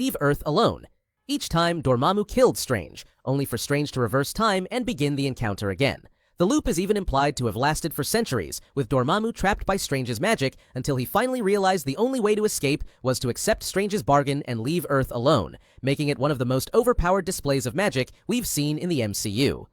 leave Earth alone. Each time, Dormammu killed Strange, only for Strange to reverse time and begin the encounter again. The loop is even implied to have lasted for centuries, with Dormammu trapped by Strange's magic until he finally realized the only way to escape was to accept Strange's bargain and leave Earth alone, making it one of the most overpowered displays of magic we've seen in the MCU.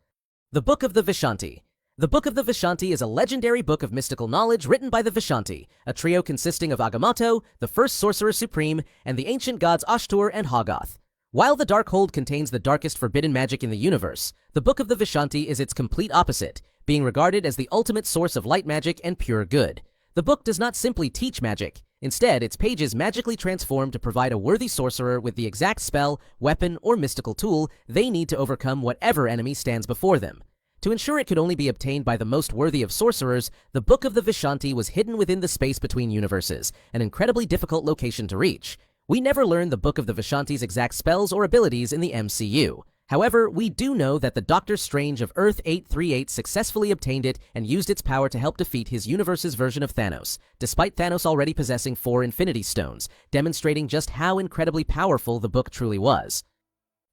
The Book of the Vishanti. The Book of the Vishanti is a legendary book of mystical knowledge written by the Vishanti, a trio consisting of Agamotto, the first Sorcerer Supreme, and the ancient gods Ashtur and Hoggoth. While the Darkhold contains the darkest forbidden magic in the universe, the Book of the Vishanti is its complete opposite, being regarded as the ultimate source of light magic and pure good. The book does not simply teach magic. Instead, its pages magically transform to provide a worthy sorcerer with the exact spell, weapon, or mystical tool they need to overcome whatever enemy stands before them. To ensure it could only be obtained by the most worthy of sorcerers, the Book of the Vishanti was hidden within the space between universes, an incredibly difficult location to reach. We never learn the Book of the Vishanti's exact spells or abilities in the MCU. However, we do know that the Doctor Strange of Earth 838 successfully obtained it and used its power to help defeat his universe's version of Thanos, despite Thanos already possessing 4 Infinity Stones, demonstrating just how incredibly powerful the book truly was.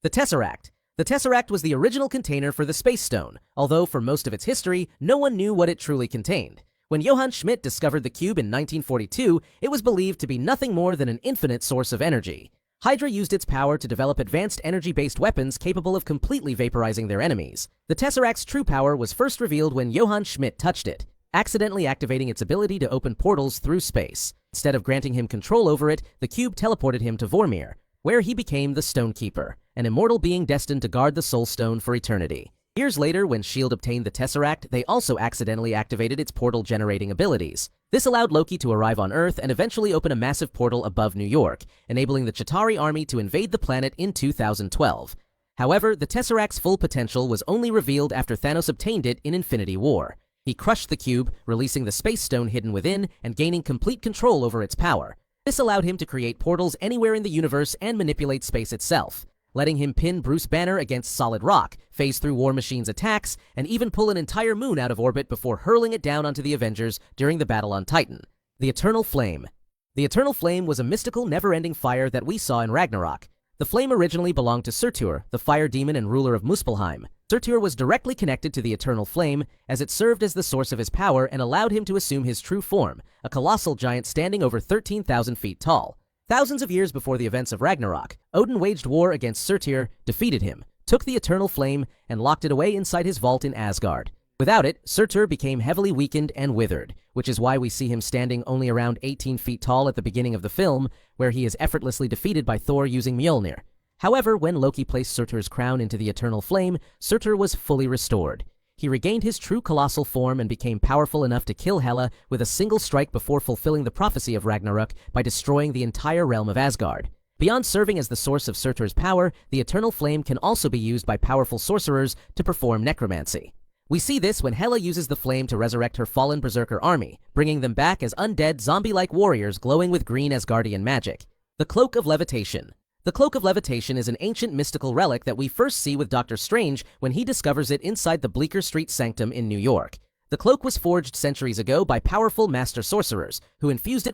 The Tesseract. The Tesseract was the original container for the Space Stone, although for most of its history, no one knew what it truly contained. When Johann Schmidt discovered the cube in 1942, it was believed to be nothing more than an infinite source of energy. Hydra used its power to develop advanced energy-based weapons capable of completely vaporizing their enemies. The Tesseract's true power was first revealed when Johann Schmidt touched it, accidentally activating its ability to open portals through space. Instead of granting him control over it, the cube teleported him to Vormir, where he became the Stonekeeper, an immortal being destined to guard the Soul Stone for eternity. Years later, when S.H.I.E.L.D. obtained the Tesseract, they also accidentally activated its portal-generating abilities. This allowed Loki to arrive on Earth and eventually open a massive portal above New York, enabling the Chitauri army to invade the planet in 2012. However, the Tesseract's full potential was only revealed after Thanos obtained it in Infinity War. He crushed the cube, releasing the Space Stone hidden within and gaining complete control over its power. This allowed him to create portals anywhere in the universe and manipulate space itself, letting him pin Bruce Banner against solid rock, phase through War Machine's attacks, and even pull an entire moon out of orbit before hurling it down onto the Avengers during the battle on Titan. The Eternal Flame. The Eternal Flame was a mystical, never-ending fire that we saw in Ragnarok. The flame originally belonged to Surtur, the fire demon and ruler of Muspelheim. Surtur was directly connected to the Eternal Flame, as it served as the source of his power and allowed him to assume his true form, a colossal giant standing over 13,000 feet tall. Thousands of years before the events of Ragnarok, Odin waged war against Surtur, defeated him, took the Eternal Flame, and locked it away inside his vault in Asgard. Without it, Surtur became heavily weakened and withered, which is why we see him standing only around 18 feet tall at the beginning of the film, where he is effortlessly defeated by Thor using Mjolnir. However, when Loki placed Surtur's crown into the Eternal Flame, Surtur was fully restored. He regained his true colossal form and became powerful enough to kill Hela with a single strike before fulfilling the prophecy of Ragnarok by destroying the entire realm of Asgard. Beyond serving as the source of Surtur's power, the Eternal Flame can also be used by powerful sorcerers to perform necromancy. We see this when Hela uses the flame to resurrect her fallen Berserker army, bringing them back as undead, zombie-like warriors glowing with green Asgardian magic. The Cloak of Levitation. The Cloak of Levitation is an ancient mystical relic that we first see with Doctor Strange when he discovers it inside the Bleecker Street Sanctum in New York. The cloak was forged centuries ago by powerful master sorcerers, who infused it